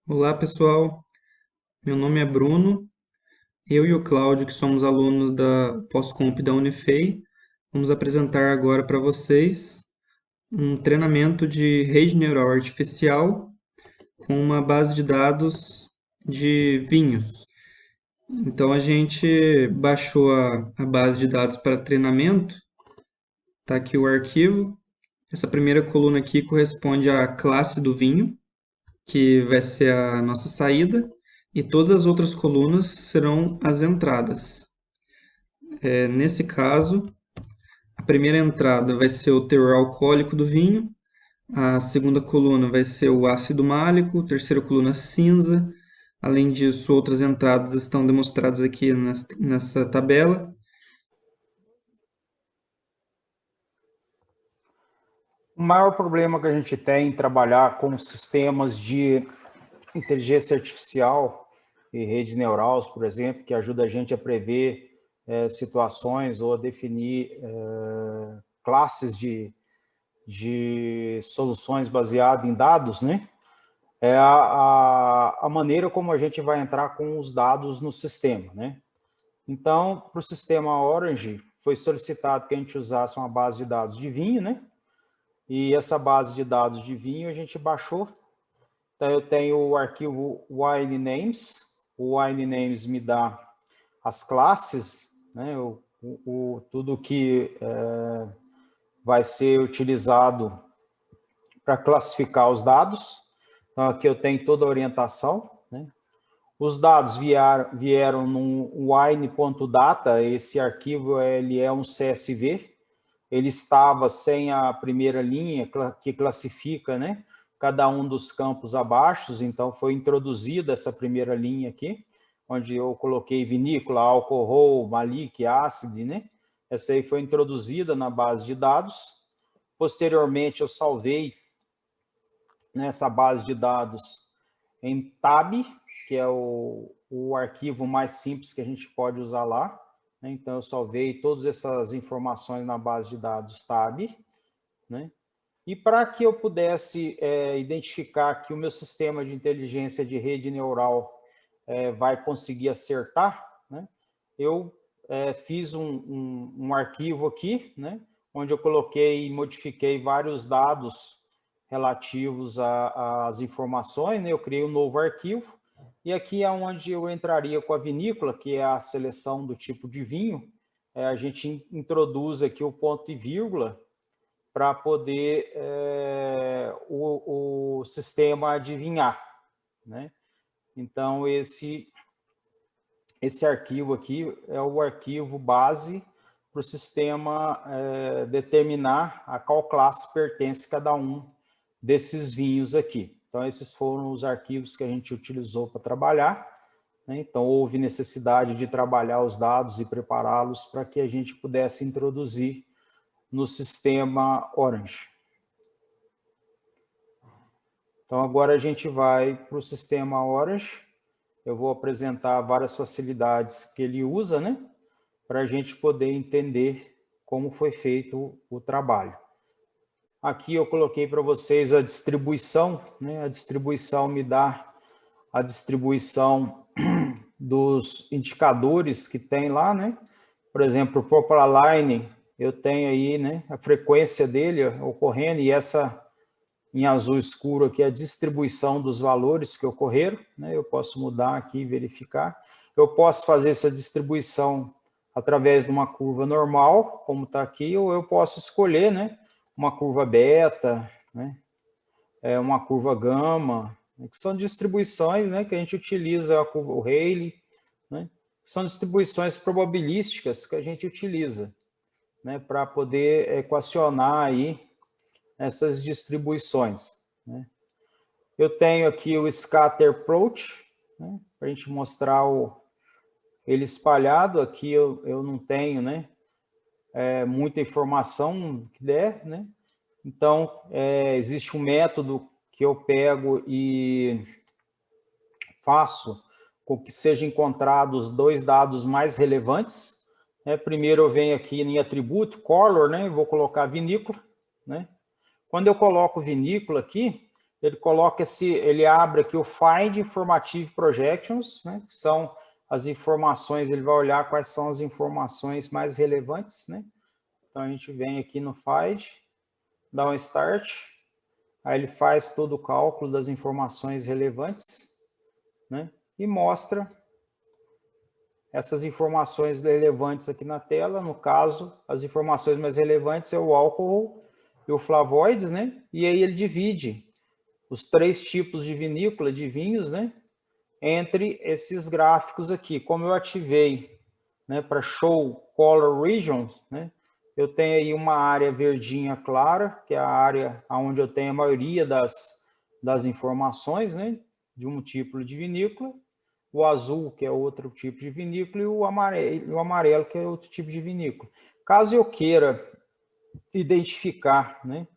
Olá, pessoal. Meu nome é Bruno. Eu e o Cláudio, que somos alunos da Pós-Comp da Unifei, vamos apresentar agora para vocês um treinamento de rede neural artificial com uma base de dados de vinhos. Então, a gente baixou a base de dados para treinamento. Está aqui o arquivo. Essa primeira coluna aqui corresponde à classe do vinho, que vai ser a nossa saída, e todas as outras colunas serão as entradas. Nesse caso, a primeira entrada vai ser o teor alcoólico do vinho, a segunda coluna vai ser o ácido málico, a terceira coluna cinza. Além disso, outras entradas estão demonstradas aqui nessa tabela. O maior problema que a gente tem em trabalhar com sistemas de inteligência artificial e redes neurais, por exemplo, que ajuda a gente a prever situações ou a definir classes de soluções baseadas em dados, né? É a maneira como a gente vai entrar com os dados no sistema, né? Então, para o sistema Orange, foi solicitado que a gente usasse uma base de dados de vinho, né? E essa base de dados de vinho a gente baixou. Então, eu tenho o arquivo wine names. O wine names me dá as classes, né? Tudo que vai ser utilizado para classificar os dados. Então, aqui eu tenho toda a orientação, né? Os dados vieram num wine.data. Esse arquivo ele é um CSV. Ele estava sem a primeira linha que classifica, né, cada um dos campos abaixo, então foi introduzida essa primeira linha aqui, onde eu coloquei vinícola, alcohol, malic, ácido, né? Essa aí foi introduzida na base de dados. Posteriormente, eu salvei nessa base de dados em tab, que é o arquivo mais simples que a gente pode usar lá. Então, eu salvei todas essas informações na base de dados tab, né? E para que eu pudesse identificar que o meu sistema de inteligência de rede neural vai conseguir acertar, né? Eu fiz um arquivo aqui, né? Onde eu coloquei e modifiquei vários dados relativos às informações, né? Eu criei um novo arquivo, e aqui é onde eu entraria com a vinícola, que é a seleção do tipo de vinho. A gente introduz aqui o ponto e vírgula para poder o sistema adivinhar, né? Então, esse arquivo aqui é o arquivo base para o sistema determinar a qual classe pertence cada um desses vinhos aqui. Então, esses foram os arquivos que a gente utilizou para trabalhar, né? Então, houve necessidade de trabalhar os dados e prepará-los para que a gente pudesse introduzir no sistema Orange. Então, agora a gente vai para o sistema Orange. Eu vou apresentar várias facilidades que ele usa, né? Para a gente poder entender como foi feito o trabalho. Aqui eu coloquei para vocês a distribuição, né? A distribuição me dá a distribuição dos indicadores que tem lá, né? Por exemplo, o Popular Line, eu tenho aí, né, a frequência dele ocorrendo, e essa em azul escuro aqui é a distribuição dos valores que ocorreram, né? Eu posso mudar aqui e verificar. Eu posso fazer essa distribuição através de uma curva normal, como está aqui, ou eu posso escolher, né, uma curva beta, né, uma curva gama, né, que são distribuições, né, que a gente utiliza, a curva, o Rayleigh, né, são distribuições probabilísticas que a gente utiliza, né, para poder equacionar aí essas distribuições, né. Eu tenho aqui o Scatter Approach, né, para a gente mostrar ele espalhado. Aqui eu não tenho, né, muita informação que der, né. Então, existe um método que eu pego e faço com que sejam encontrados dois dados mais relevantes, né. Primeiro eu venho aqui em atributo, color, né, vou colocar vinícola, né. Quando eu coloco vinícola aqui, ele coloca ele abre aqui o Find Informative Projections, né, que são as informações, ele vai olhar quais são as informações mais relevantes, né? Então a gente vem aqui no Find, dá um Start, aí ele faz todo o cálculo das informações relevantes, né? E mostra essas informações relevantes aqui na tela. No caso, as informações mais relevantes é o álcool e o flavoides, né? E aí ele divide os 3 tipos de vinícola, de vinhos, né? Entre esses gráficos aqui. Como eu ativei, né, para Show Color Regions, né? Eu tenho aí uma área verdinha clara, que é a área onde eu tenho a maioria das informações, né? De um tipo de vinícola. O azul, que é outro tipo de vinícola, e o amarelo, que é outro tipo de vinícola. Caso eu queira identificar, né,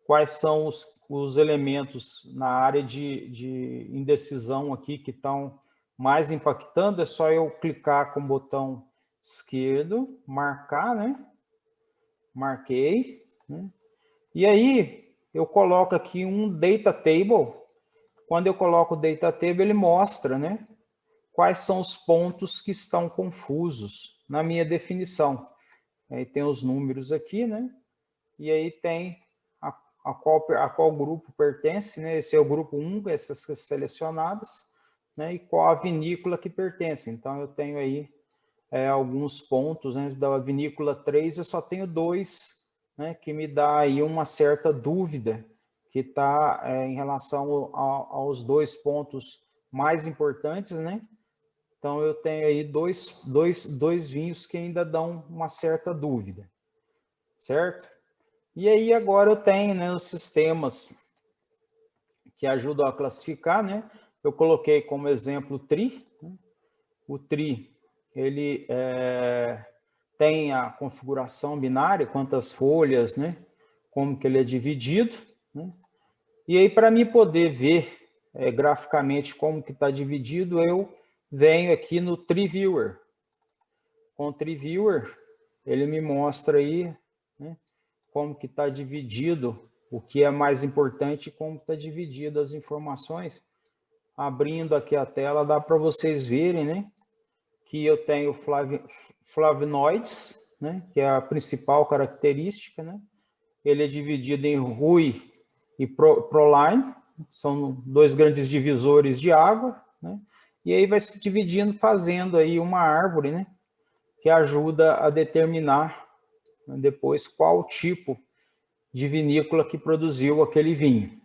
quais são os elementos na área de indecisão aqui que estão mais impactando, é só eu clicar com o botão esquerdo, marcar, né? Marquei, né? E aí eu coloco aqui um data table. Quando eu coloco o data table, ele mostra, né, quais são os pontos que estão confusos na minha definição. Aí tem os números aqui, né? E aí tem a qual grupo pertence, né? Esse é o grupo 1, essas selecionadas, né? E qual a vinícola que pertence. Então, eu tenho aí alguns pontos, né? Da vinícola 3, eu só tenho 2, né? Que me dá aí uma certa dúvida, que está em relação aos 2 pontos mais importantes, né? Então, eu tenho aí dois vinhos que ainda dão uma certa dúvida, certo? E aí, agora eu tenho, né, os sistemas que ajudam a classificar, né? Eu coloquei como exemplo o TRI. Né? O TRI, ele tem a configuração binária, quantas folhas, né? Como que ele é dividido, né? E aí, para mim poder ver graficamente como que está dividido, eu venho aqui no Tree Viewer. Com o Tree Viewer, ele me mostra aí, né, como que está dividido, o que é mais importante e como está dividido as informações. Abrindo aqui a tela, dá para vocês verem, né, que eu tenho flavonoides, né, que é a principal característica, né. Ele é dividido em RUI e Proline, são 2 grandes divisores de água, né, e aí vai se dividindo, fazendo aí uma árvore, né, que ajuda a determinar, né, depois qual tipo de vinícola que produziu aquele vinho.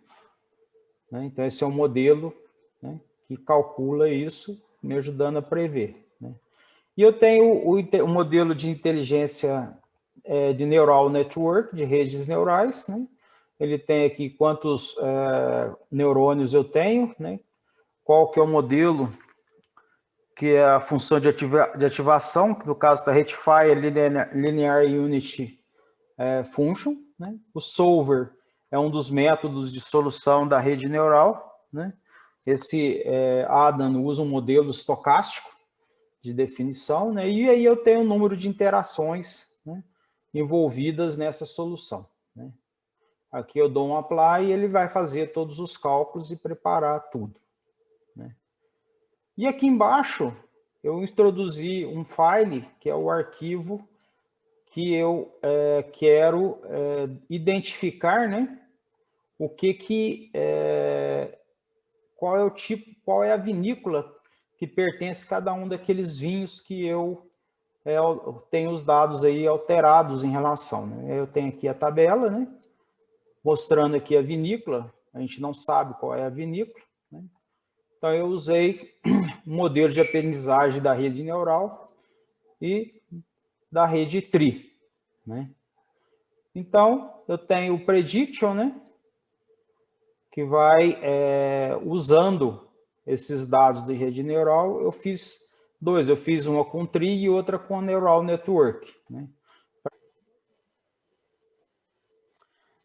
Né? Então, esse é um modelo, né, que calcula isso, me ajudando a prever. Né? E eu tenho o modelo de inteligência de neural network, de redes neurais. Né? Ele tem aqui quantos neurônios eu tenho, né? Qual que é o modelo, que é a função de ativação, que no caso da Rectifier Linear Unity Function. Né? O solver é um dos métodos de solução da rede neural. Né? Esse Adam usa um modelo estocástico de definição, né? E aí eu tenho um número de interações, né, envolvidas nessa solução. Né? Aqui eu dou um apply e ele vai fazer todos os cálculos e preparar tudo. Né? E aqui embaixo eu introduzi um file, que é o arquivo que eu quero identificar, né, o qual é o tipo, qual é a vinícola que pertence a cada um daqueles vinhos que eu tenho os dados aí alterados em relação. Né? Eu tenho aqui a tabela, né, mostrando aqui a vinícola, a gente não sabe qual é a vinícola. Né? Então, eu usei um modelo de aprendizagem da rede neural e da rede TRI. Né? Então, eu tenho o prediction, né, que vai, usando esses dados de rede neural, eu fiz 2. Eu fiz uma com TRI e outra com a Neural Network. Né?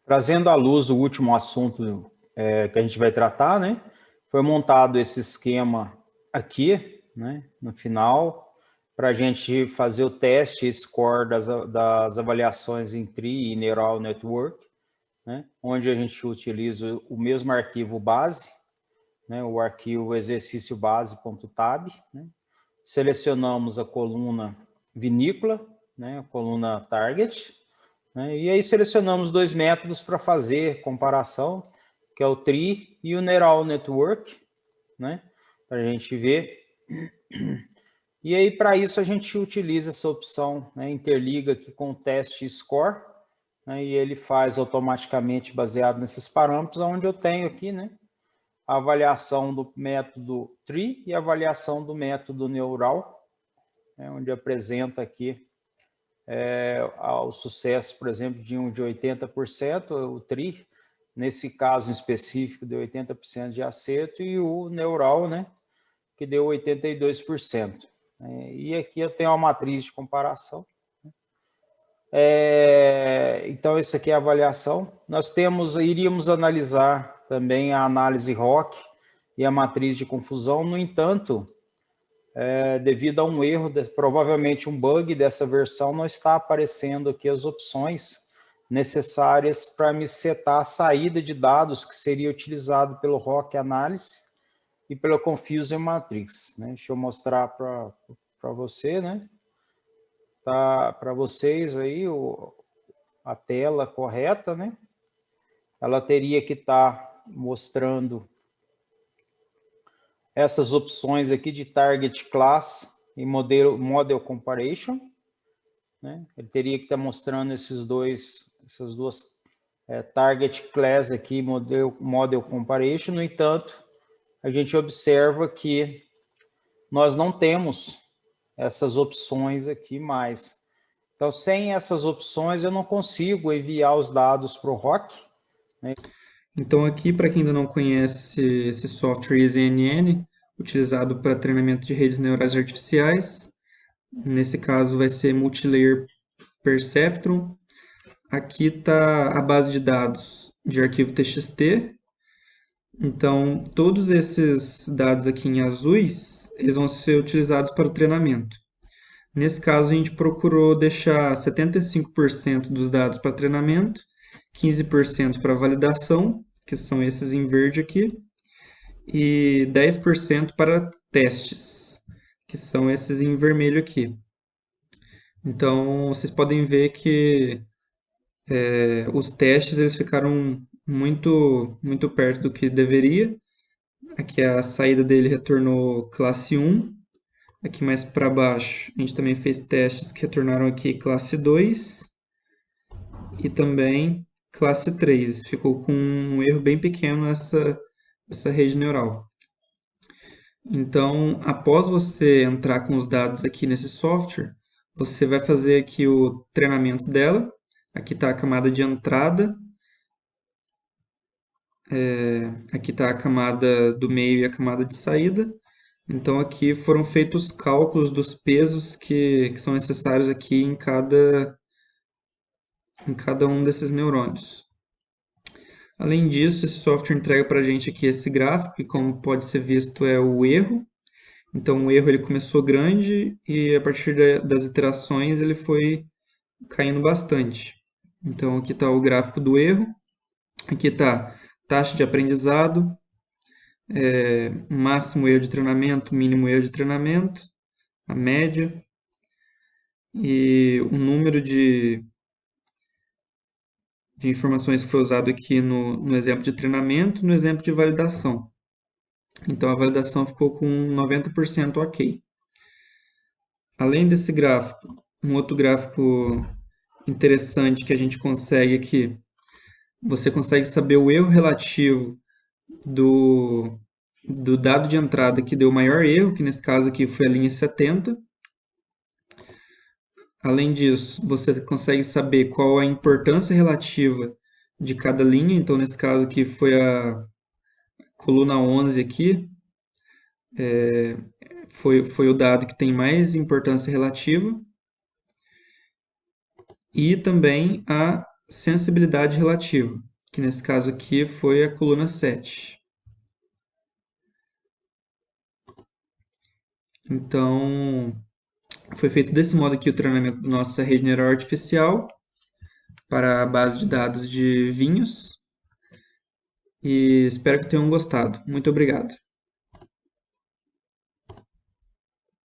Trazendo à luz o último assunto que a gente vai tratar, né? Foi montado esse esquema aqui, né, no final, para a gente fazer o teste e score das avaliações em TRI e Neural Network. né, onde a gente utiliza o mesmo arquivo base, né, o arquivo exercício base.tab, né, selecionamos a coluna vinícola, né, a coluna target, né, e aí selecionamos dois métodos para fazer comparação, que é o tree e o neural network, né, para a gente ver. E aí, para isso, a gente utiliza essa opção, né, interliga aqui com o teste score, né, e ele faz automaticamente baseado nesses parâmetros, onde eu tenho aqui, né, a avaliação do método tree e a avaliação do método neural, né, onde apresenta aqui o sucesso, por exemplo, de 80%, o tree, nesse caso em específico, deu 80% de acerto, e o neural, né, que deu 82%. E aqui eu tenho uma matriz de comparação. Então, isso aqui é a avaliação. Nós iríamos analisar também a análise ROC e a matriz de confusão. No entanto, devido a um erro, provavelmente um bug dessa versão, não está aparecendo aqui as opções necessárias para me setar a saída de dados que seria utilizado pelo ROC Análise e pela Confusion Matrix, né? Deixa eu mostrar para você, né? Tá para vocês aí a tela correta, né? Ela teria que estar mostrando essas opções aqui de Target Class e Model Comparison, né? Ele teria que estar mostrando essas duas Target Class aqui, Model Comparison. No entanto, a gente observa que nós não temos essas opções aqui mais. Então, sem essas opções, eu não consigo enviar os dados para o ROC. Né? Então aqui, para quem ainda não conhece esse software EasyNN, utilizado para treinamento de redes neurais artificiais, nesse caso vai ser Multilayer Perceptron. Aqui está a base de dados de arquivo TXT. Então, todos esses dados aqui em azuis, eles vão ser utilizados para o treinamento. Nesse caso, a gente procurou deixar 75% dos dados para treinamento, 15% para validação, que são esses em verde aqui, e 10% para testes, que são esses em vermelho aqui. Então, vocês podem ver que os testes eles ficaram muito perto do que deveria. Aqui a saída dele retornou classe 1. Aqui mais para baixo, a gente também fez testes que retornaram aqui classe 2 e também classe 3. Ficou com um erro bem pequeno essa rede neural. Então, após você entrar com os dados aqui nesse software, você vai fazer aqui o treinamento dela. Aqui está a camada de entrada. Aqui está a camada do meio e a camada de saída. Então, aqui foram feitos os cálculos dos pesos que são necessários aqui em cada um desses neurônios. Além disso, esse software entrega para a gente aqui esse gráfico, que como pode ser visto é o erro. Então, o erro ele começou grande e a partir das iterações ele foi caindo bastante. Então, aqui está o gráfico do erro. Aqui está taxa de aprendizado, máximo erro de treinamento, mínimo erro de treinamento, a média e o número de informações que foi usado aqui no exemplo de treinamento e no exemplo de validação. Então, a validação ficou com 90% ok. Além desse gráfico, um outro gráfico interessante que a gente consegue aqui, você consegue saber o erro relativo do dado de entrada que deu o maior erro, que nesse caso aqui foi a linha 70. Além disso, você consegue saber qual a importância relativa de cada linha. Então, nesse caso aqui foi a coluna 11 aqui, foi o dado que tem mais importância relativa. E também a sensibilidade relativa, que nesse caso aqui foi a coluna 7. Então, foi feito desse modo aqui o treinamento da nossa rede neural artificial. para a base de dados de vinhos e espero que tenham gostado. Muito obrigado.